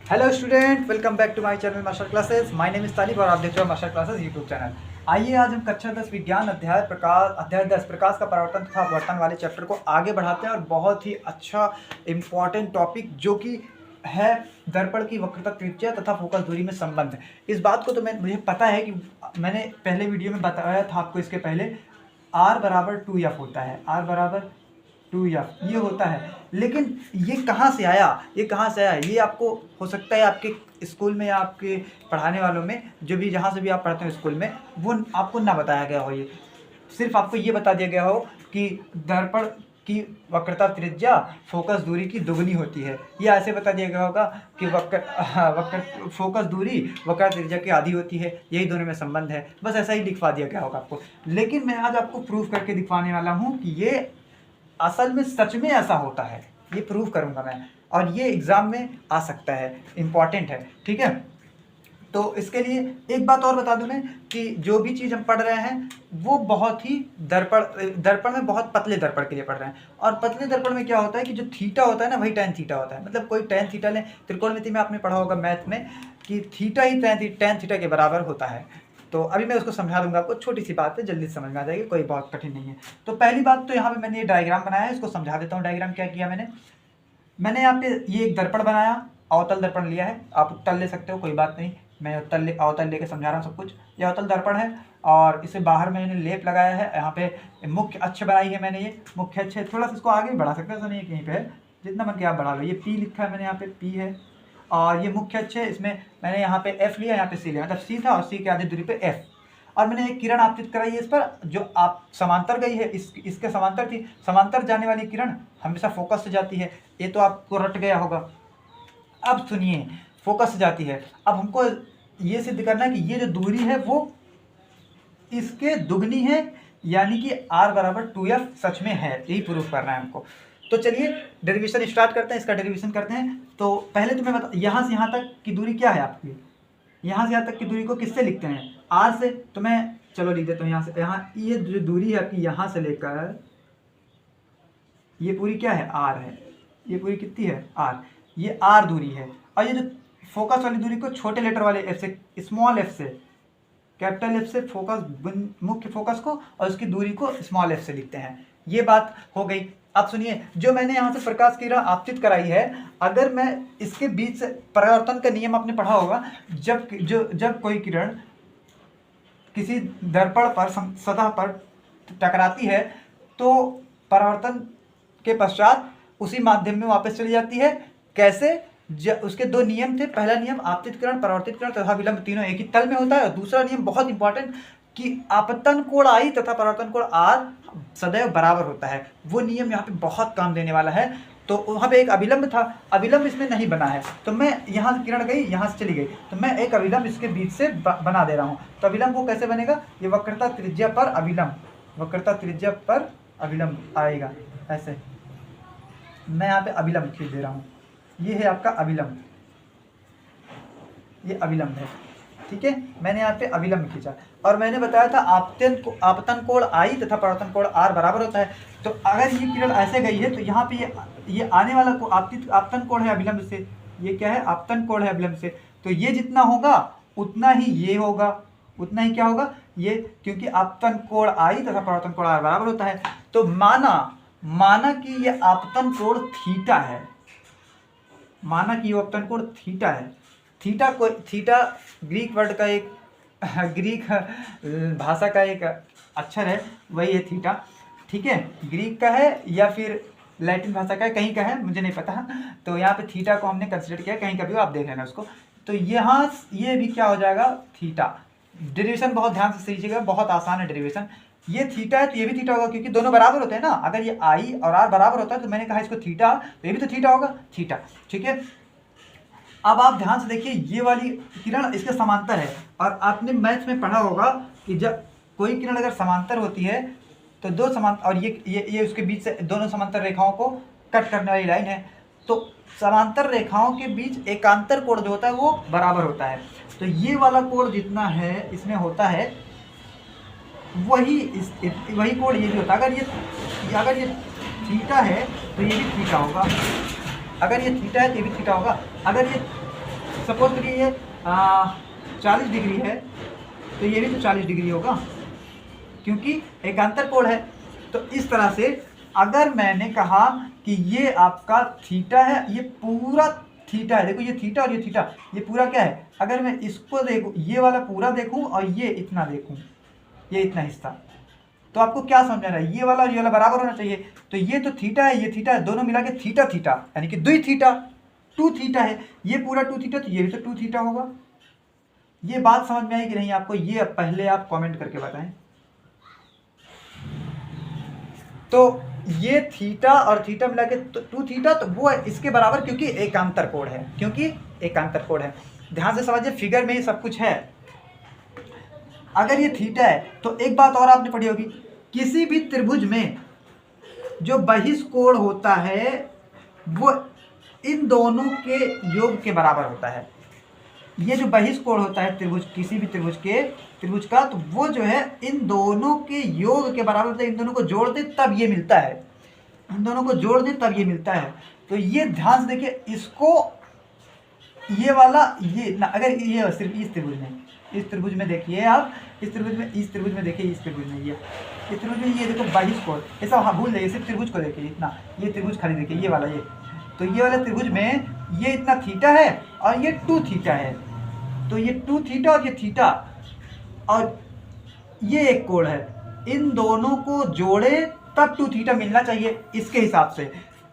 Hello student, welcome back to my channel master classes. My name is Talib और आप देख रहे हो मास्टर क्लासेस यूट्यूब चैनल। आइए आज हम कक्षा 10 विज्ञान अध्याय 10 प्रकाश का परावर्तन तथा अपवर्तन वाले चैप्टर को आगे बढ़ाते हैं और बहुत ही अच्छा इम्पॉर्टेंट टॉपिक जो कि है दर्पण की वक्रता त्रिज्या तथा फोकस दूरी में संबंध। इस बात को तो मुझे पता है कि मैंने पहले वीडियो में बताया था आपको। इसके पहले r बराबर 2f होता है, r बराबर 2f ये होता है। लेकिन ये कहाँ से आया, ये आपको हो सकता है आपके स्कूल में या आपके पढ़ाने वालों में, जो भी जहाँ से भी आप पढ़ते हो स्कूल में, वो आपको ना बताया गया हो। ये सिर्फ आपको ये बता दिया गया हो कि दर्पण की वक्रता त्रिज्या फोकस दूरी की दुगनी होती है। ये ऐसे बता दिया गया होगा कि वक्र फोकस दूरी वक्रता त्रिज्या की आधी होती है, यही दोनों में संबंध है। बस ऐसा ही लिखवा दिया गया होगा आपको। लेकिन मैं आज आपको प्रूफ करके दिखवाने वाला हूँ कि ये असल में सच में ऐसा होता है। ये प्रूव करूंगा मैं, और ये एग्ज़ाम में आ सकता है, इम्पॉर्टेंट है। ठीक है, तो इसके लिए एक बात और बता दूं मैं कि जो भी चीज़ हम पढ़ रहे हैं वो बहुत ही दर्पण में बहुत पतले दर्पण के लिए पढ़ रहे हैं। और पतले दर्पण में क्या होता है कि जो थीटा होता है ना, वही tan थीटा होता है। मतलब कोई tan थीटा लें, त्रिकोणमिति में आपने पढ़ा होगा मैथ में कि थीटा ही tan थीटा के बराबर होता है। तो अभी मैं उसको समझा दूंगा आपको, छोटी सी बात है, जल्दी समझ में आ जाएगी, कोई बहुत कठिन नहीं है। तो पहली बात तो यहाँ पे मैंने ये डायग्राम बनाया है, इसको समझा देता हूँ। डायग्राम क्या किया मैंने यहाँ पे ये एक दर्पण बनाया, अवतल दर्पण लिया है। आप उत्तल ले सकते हो, कोई बात नहीं, मैं अवतल लेके समझा रहा हूँ सब कुछ। ये अवतल दर्पण है और इसे बाहर मैंने लेप लगाया है। यहाँ पे मुख्य अक्ष बनाई है मैंने, ये मुख्य अक्ष है। थोड़ा सा इसको आगे भी बढ़ा सकते हो, ऐसा नहीं है कहीं पे है, जितना मन किया आप बढ़ा लो। ये पी लिखा है मैंने, यहाँ पे पी है और ये मुख्य अक्ष है। इसमें मैंने यहाँ पे एफ लिया, यहाँ पे सी लिया, मतलब सी था और सी के आधी दूरी पे एफ। और मैंने एक किरण आपतित कराई है इस पर, जो आप समांतर गई है, इसके समांतर थी। समांतर जाने वाली किरण हमेशा फोकस से जाती है, ये तो आपको रट गया होगा। अब सुनिए, फोकस से जाती है। अब हमको ये सिद्ध करना है कि ये जो दूरी है वो इसके दुगनी है, यानी कि r बराबर 2f सच में है, यही प्रूफ करना है हमको। तो चलिए डेरिवेशन स्टार्ट करते हैं, इसका डेरिवेशन करते हैं। तो पहले तो मैं बता, यहाँ से यहाँ तक की दूरी क्या है आपकी, यहाँ से यहाँ तक की दूरी को किससे लिखते हैं, r से। तो मैं चलो लिख देता हूँ यहाँ से। यहाँ ये जो दूरी है आपकी, यहाँ से लेकर ये पूरी क्या है, r है। ये पूरी कितनी है, r, ये r दूरी है। और ये जो फोकस वाली दूरी को छोटे लेटर वाले f से, स्मॉल f से, कैपिटल f से फोकस, मुख्य फोकस को, और उसकी दूरी को स्मॉल f से लिखते हैं। ये बात हो गई। अब सुनिए, जो मैंने यहाँ से प्रकाश किरण आपतित कराई है, अगर मैं इसके बीच से, परावर्तन का नियम आपने पढ़ा होगा, जब कोई किरण किसी दर्पण पर सतह पर टकराती है तो परावर्तन के पश्चात उसी माध्यम में वापस चली जाती है। कैसे? उसके दो नियम थे। पहला नियम आपतित किरण, परावर्तित किरण तथा विलंब तीनों एक ही तल में होता है। और दूसरा नियम बहुत इंपॉर्टेंट कि आपतन कोण I तथा परावर्तन कोण R सदैव बराबर होता है। वो नियम यहाँ पे बहुत काम देने वाला है। तो वहाँ पे एक अभिलंब था, अभिलंब इसमें नहीं बना है, तो मैं यहाँ से किरण गई, यहाँ से चली गई, तो मैं एक अभिलंब इसके बीच से बना दे रहा हूँ। तो अभिलंब वो कैसे बनेगा, ये वक्रता त्रिज्या पर अभिलंब, वक्रता त्रिज्या पर अभिलंब आएगा ऐसे। मैं यहाँ पे अभिलंब खींच दे रहा हूँ, ये है आपका अभिलंब, ये अभिलंब है। ठीक है, मैंने यहाँ पे अभिलंब खींचा और मैंने बताया था आपतन कोण I तथा परावर्तन कोण R बराबर होता है। तो अगर ये किरण ऐसे गई है तो यहाँ पे ये आने वाला को आपतन कोण है अभिलंब से, ये क्या है, आपतन कोण है अभिलंब से। तो ये जितना होगा उतना ही ये होगा, उतना ही क्या होगा ये, क्योंकि आपतन कोण I तथा परावर्तन कोण R बराबर होता है। तो माना कि ये आपतन कोण थीटा है, माना कि ये आपतन कोण थीटा है। थीटा ग्रीक वर्ड का एक, ग्रीक भाषा का एक अक्षर है, वही है थीटा। ठीक है, ग्रीक का है या फिर लैटिन भाषा का है, कहीं का है मुझे नहीं पता। तो यहाँ पे थीटा को हमने कंसिडर किया, कहीं का भी आप देख लेना उसको। तो यहाँ ये भी क्या हो जाएगा, थीटा। डेरिवेशन बहुत ध्यान से सीखिएगा, बहुत आसान है डेरिवेशन। ये थीटा है तो ये भी थीटा होगा, क्योंकि दोनों बराबर होते हैं ना। अगर ये I और R बराबर होता है तो मैंने कहा इसको थीटा, तो ये भी तो थीटा होगा, थीटा। ठीक है, अब आप ध्यान से देखिए, ये वाली किरण इसके समांतर है। और आपने मैथ में पढ़ा होगा कि जब कोई किरण अगर समांतर होती है तो दो समांतर, और ये उसके बीच से दोनों समांतर रेखाओं को कट करने वाली लाइन है। तो समांतर रेखाओं के बीच एकांतर कोण जो होता है वो बराबर होता है। तो ये वाला कोण जितना है इसमें होता है, वही कोण ये भी होता है। अगर ये थीटा है तो ये भी थीटा होगा, अगर ये थीटा है तो ये भी थीटा होगा। अगर ये सपोज करिए ये 40 डिग्री है, तो ये भी तो 40 डिग्री होगा क्योंकि एकांतर कोण है। तो इस तरह से अगर मैंने कहा कि ये आपका थीटा है, ये पूरा थीटा है, देखो ये थीटा और ये थीटा, ये पूरा क्या है, अगर मैं इसको देखूँ, ये वाला पूरा देखूँ और ये इतना देखूँ, ये इतना हिस्सा, तो आपको क्या समझ आ रहा है, ये वाला और ये वाला बराबर होना चाहिए। तो ये तो थीटा है, ये थीटा है, दोनों मिला के थीटा थीटा, यानी कि 2 थीटा, 2 थीटा है, ये पूरा 2 थीटा, तो ये भी तो 2 थीटा होगा। ये बात समझ में आई कि नहीं आपको, ये पहले आप कमेंट करके बताएं। तो ये थीटा और थीटा मिला के 2 थीटा, तो वो इसके बराबर, क्योंकि एकांतर कोण है, क्योंकि एकांतर कोण है। ध्यान से समझिए, फिगर में ही सब कुछ है। अगर ये थीटा है तो एक बात और आपने पढ़ी होगी, किसी भी त्रिभुज में जो बहिष्कोण होता है वो इन दोनों के योग के बराबर होता है। ये जो बहिष्कोण होता है त्रिभुज, किसी भी त्रिभुज का, तो वो जो है इन दोनों के योग के बराबर होता है। इन दोनों को जोड़ दे तब ये मिलता है, इन दोनों को जोड़ दे तब ये मिलता है। तो ये ध्यान से देखिए, इसको ये वाला ये ना, अगर ये सिर्फ इस त्रिभुज में देखिए आप, इस त्रिभुज में देखिए, इस त्रिभुज में इस त्रिभुज में ये देखो बहिष्कोण, ये सब हाँ भूल जाइए, सिर्फ त्रिभुज को देखिए इतना, ये त्रिभुज खाली देखिए, ये वाला, ये तो ये वाले त्रिभुज में ये इतना थीटा है और ये 2 थीटा है, तो ये 2 थीटा और ये थीटा और ये एक कोण है, इन दोनों को जोड़े तब 2 थीटा मिलना चाहिए इसके हिसाब से।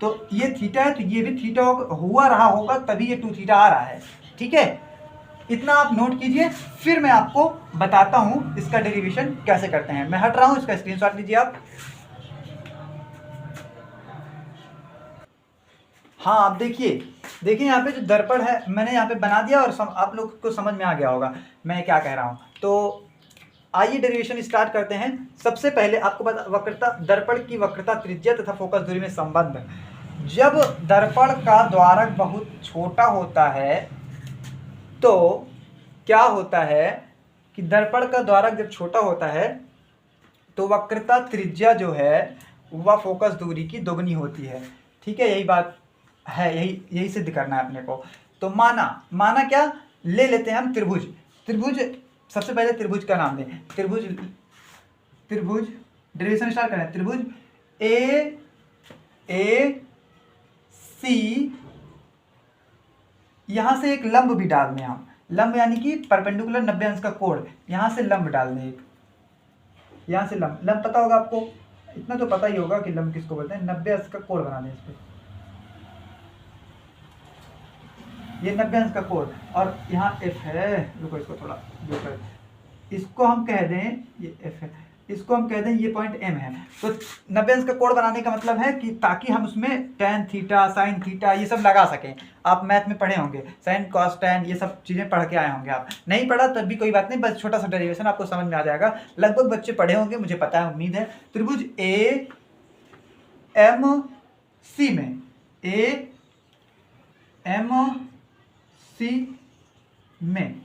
तो ये थीटा है तो ये भी थीटा हुआ रहा होगा, तभी ये 2 थीटा आ रहा है। ठीक है, इतना आप नोट कीजिए, फिर मैं आपको बताता हूं इसका डेरिवेशन कैसे करते हैं। मैं हट रहा हूं, इसका स्क्रीनशॉट लीजिए आप। हाँ, आप देखिए यहाँ पे जो दर्पण है मैंने यहाँ पे बना दिया और आप लोग को समझ में आ गया होगा मैं क्या कह रहा हूँ। तो आइए डेरिवेशन स्टार्ट करते हैं। सबसे पहले आपको पता, वक्रता, दर्पण की वक्रता, त्रिज्या तथा फोकस दूरी में संबंध। जब दर्पण का द्वारक बहुत छोटा होता है तो क्या होता है कि दर्पण का द्वारक जब छोटा होता है तो वक्रता त्रिज्या जो है वह फोकस दूरी की दोगुनी होती है। ठीक है, यही बात है, यही सिद्ध करना है अपने को। तो माना क्या ले लेते हैं हम, त्रिभुज सबसे पहले त्रिभुज का नाम दें। त्रिभुज डेरिवेशन स्टार्ट करें। त्रिभुज ए सी, यहां से एक लंब भी डाल दें हम, लंब यानी कि परपेंडिकुलर 90 अंश का कोण, यहां से लंब डाल दें एक, यहां से लंब पता होगा आपको, इतना तो पता ही होगा कि लंब किसको बोलते हैं। 90 अंश का कोण बना दें इस पे, ये 90 अंश का कोण, और यहाँ एफ है, रुको इसको थोड़ा जो कर, इसको हम कह दें, ये एफ है, इसको हम कह दें ये पॉइंट एम है। तो 90 अंश का कोण बनाने का मतलब है कि ताकि हम उसमें टेन थीटा, साइन थीटा ये सब लगा सकें। आप मैथ में पढ़े होंगे, साइन कॉस टेन ये सब चीज़ें पढ़ के आए होंगे। आप नहीं पढ़ा तब भी कोई बात नहीं, बस छोटा सा डेरिवेशन आपको समझ में आ जाएगा। लगभग बच्चे पढ़े होंगे, मुझे पता है, उम्मीद है। त्रिभुज ए एम सी में, ए एम सी में,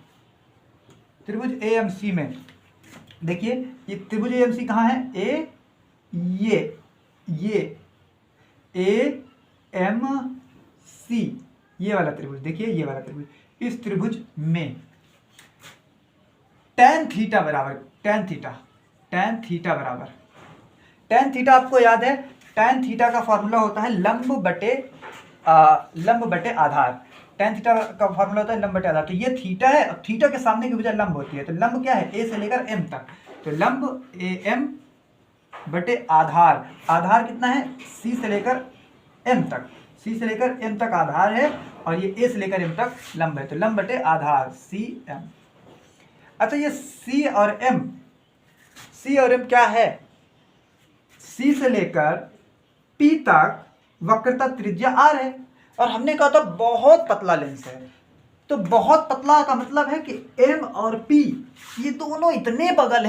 त्रिभुज ए एम सी में देखिए, ये त्रिभुज ए एम सी कहाँ है, ये ए एम सी, ये वाला त्रिभुज देखिए, ये वाला त्रिभुज, इस त्रिभुज में tan थीटा बराबर, tan थीटा आपको याद है, tan थीटा का फॉर्मूला होता है लंब बटे आधार। tan थीटा का फॉर्मूला होता है लंब बटे आधार। तो ये थीटा है, और थीटा के सामने की भुजा लंब होती है, तो लंब क्या है, ए से लेकर एम तक, तो लंब ए एम बटे आधार, आधार कितना है, सी से लेकर एम तक आधार है, और ये ए से लेकर एम तक लंब है, तो लंब बटे आधार सी एम। अच्छा, ये सी और एम क्या है, सी से लेकर पी तक वक्रता त्रिज्या आर है, और हमने कहा था बहुत पतला लेंस है। तो बहुत पतला का मतलब है कि एम और पी ये दोनों इतने बगल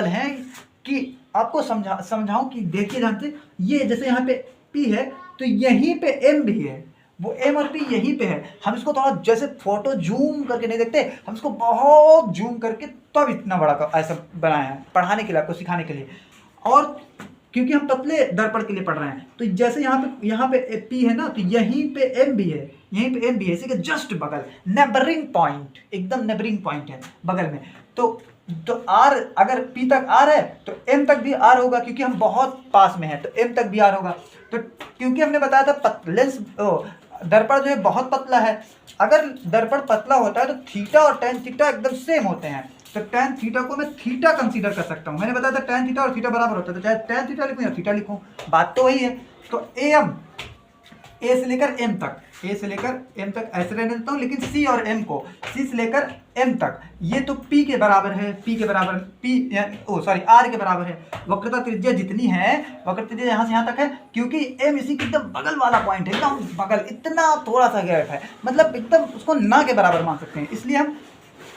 हैं कि आपको समझाऊं कि देखिए, जानते ये जैसे यहाँ पे पी है तो यहीं पे एम भी है, वो एम और पी यहीं पे है। हम इसको थोड़ा जैसे फोटो जूम करके नहीं देखते, हम इसको बहुत जूम करके तब इतना बड़ा ऐसा बनाए हैं पढ़ाने के लिए, आपको सिखाने के लिए। और क्योंकि हम पतले दर्पण के लिए पढ़ रहे हैं, तो जैसे यहाँ पे पी है ना, तो यहीं पे एम भी है, यहीं पे एम भी है, इसी के जस्ट बगल, नेबरिंग पॉइंट, एकदम नेबरिंग पॉइंट है बगल में। तो आर, अगर पी तक आर है तो एम तक भी आर होगा, क्योंकि हम बहुत पास में हैं तो एम तक भी आर होगा। तो क्योंकि हमने बताया था लेंस दर्पण जो है बहुत पतला है, अगर दर्पण पतला होता है तो थीटा और टेन थीटा एकदम सेम होते हैं, तो टेन थीटा को मैं थीटा कंसीडर कर सकता हूँ। मैंने बताया था टेन थीटा और थीटा बराबर होता है, तो चाहे टेन थीटा लिखूँ या थीटा लिखूँ, बात तो वही है। तो एम, ए से लेकर एम तक, ए से लेकर एम तक ऐसे रहने देता हूँ, लेकिन सी और एम को, सी से लेकर एम तक ये तो पी के बराबर है, पी के बराबर, आर के बराबर है। वक्रता त्रिज्या जितनी है, वक्र त्रिज्या यहाँ से यहाँ तक है, क्योंकि एम इसी के एकदम बगल वाला पॉइंट है, एकदम बगल, इतना थोड़ा सा गैप है, मतलब एकदम उसको ना के बराबर मान सकते हैं, इसलिए हम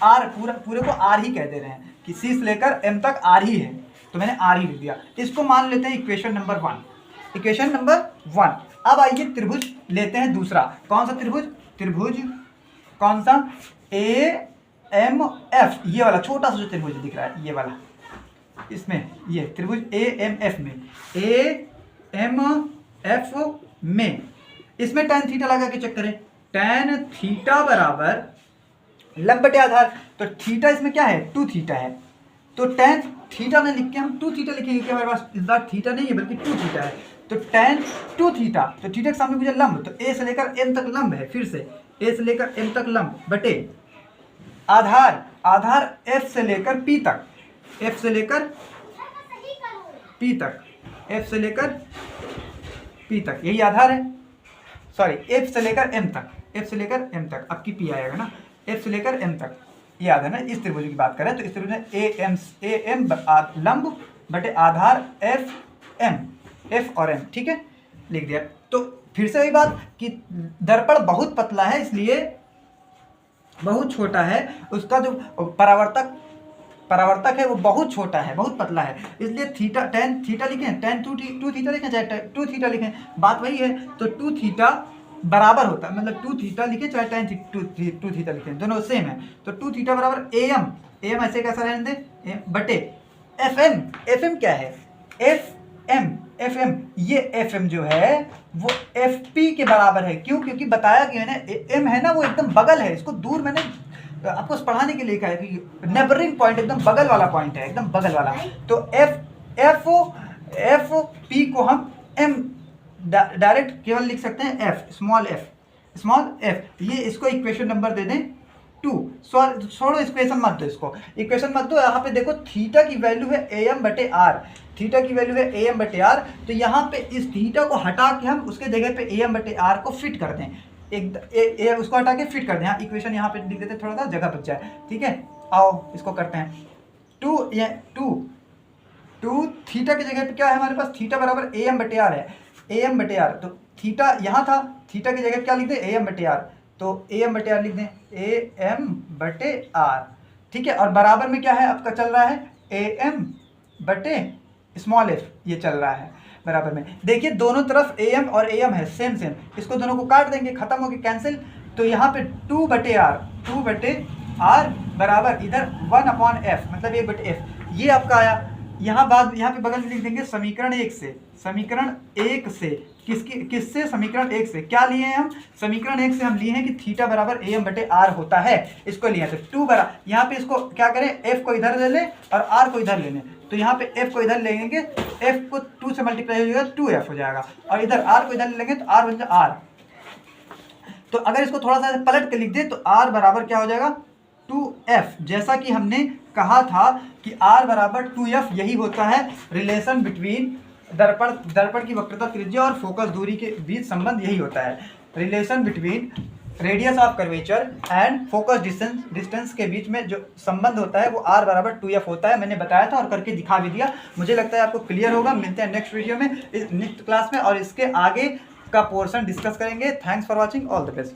आर पूरे को आर ही कह दे रहे हैं कि सी से लेकर एम तक आर ही है, तो मैंने आर ही लिख दिया। इसको मान लेते हैं इक्वेशन नंबर 1, इक्वेशन नंबर 1। अब आइए त्रिभुज लेते हैं दूसरा। कौन सा त्रिभुज? त्रिभुज कौन सा? ए एम एफ, ये वाला छोटा सा जो त्रिभुज दिख रहा है, ये वाला, इसमें ये त्रिभुज ए एम एफ में, ए एम एफ में, इसमें tan थीटा लगा के चेक करें। tan थीटा बराबर लंब बटे आधार, तो थीटा इसमें क्या है? 2 थीटा है, तो tan थीटा में लिख के हम 2 थीटा लिखेंगे, कि हमारे पास इस बार थीटा नहीं है बल्कि 2 थीटा है, तो tan 2 थीटा, तो थीटा के सामने मुझे लंब, तो ए से लेकर एम तक लंब है, फिर से ए से लेकर एम तक लंब बटे आधार, आधार एफ से लेकर पी तक, एफ से लेकर पी तक, एफ से लेकर पी तक, यही आधार है, सॉरी एफ से लेकर एम तक, एफ से लेकर एम तक, अब की पी आएगा ना, एफ से लेकर एम तक, ये आधार है। इस त्रिभुज की बात करें तो इस त्रिभुज में ए एम लंब बटे आधार एफ और एम, ठीक है, लिख दिया। तो फिर से वही बात कि दर्पण बहुत पतला है, इसलिए बहुत छोटा है, उसका जो परावर्तक है वो बहुत छोटा है, बहुत पतला है, इसलिए थीटा tan थीटा लिखें, tan 2 थीटा लिखें, चाहे 2 थीटा लिखें, बात वही है। तो 2 थीटा बराबर होता है, मतलब 2 थीटा लिखें चाहे tan 2 थीटा लिखें, दोनों सेम है, तो 2 थीटा बराबर एम, एम ऐसे कैसा रहने दें, बटे एफ एम क्या है? एफ एम, ये एफ एम जो है वो एफ पी के बराबर है। क्यों? क्योंकि बताया कि मैंने एम है ना, वो एकदम बगल है, इसको दूर मैंने आपको पढ़ाने के लिए कहा है कि नेबरिंग पॉइंट, एकदम बगल वाला पॉइंट है, एकदम बगल वाला। तो एफ पी को हम एम डायरेक्ट केवल लिख सकते हैं एफ, स्मॉल एफ, ये इसको इक्वेशन नंबर दे दें 2। छोड़ो इक्वेशन मत दो, इसको इक्वेशन मत दो, यहाँ पे देखो थीटा की वैल्यू है ए एम बटे आर, थीटा की वैल्यू है ए एम बटे आर, तो यहाँ पे इस थीटा को हटा के हम उसके जगह पे ए एम बटे आर को फिट कर दें, उसको हटा के फिट कर दें। हाँ, इक्वेशन यहाँ पे लिख देते, थोड़ा सा जगह बच जाए, ठीक है। आओ इसको करते हैं, 2 थीटा की जगह पे क्या है हमारे पास? थीटा बराबर ए एम बटे आर है, ए एम बटे आर, तो थीटा यहाँ था, थीटा की जगह क्या लिख दें? ए एम बटे आर, तो ए एम बटे आर लिख दें, ए एम बटे आर, ठीक है। और बराबर में क्या है आपका चल रहा है? ए एम बटे स्मॉल एफ, ये चल रहा है बराबर में। देखिए दोनों तरफ ए एम और ए एम है, सेम, इसको दोनों को काट देंगे, खत्म हो गए, कैंसिल। तो यहाँ पे 2 बटे आर बराबर इधर 1/f, मतलब 1 बटे एफ, ये आपका आया। यहाँ पे बगल में लिख देंगे समीकरण 1 से, समीकरण 1 से किससे? समीकरण 1 से क्या लिए हैं हम? समीकरण 1 से हम लिए हैं कि थीटा बराबर ए एम बटे आर होता है, इसको लिए थे 2 बराबर, यहाँ पे इसको क्या करें? एफ को इधर ले लें और आर को इधर ले लें, तो यहाँ पे एफ को इधर लेंगे, एफ को 2 से मल्टीप्लाई हो जाएगा, 2f हो जाएगा, और इधर आर को इधर ले लेंगे तो आर बन जाएगा आर। तो अगर इसको थोड़ा सा पलट के लिख दे तो आर बराबर क्या हो जाएगा? 2f, जैसा कि हमने कहा था कि r बराबर 2f, यही होता है रिलेशन बिटवीन दर्पण की वक्रता त्रिज्या और फोकस दूरी के बीच संबंध, यही होता है relation between radius of curvature and focus distance के बीच में जो संबंध होता है वो r बराबर 2f होता है। मैंने बताया था और करके दिखा भी दिया, मुझे लगता है आपको क्लियर होगा। मिलते हैं नेक्स्ट वीडियो में, नेक्स्ट क्लास में, और इसके आगे का पोर्शन डिस्कस करेंगे। Thanks for watching, all the best.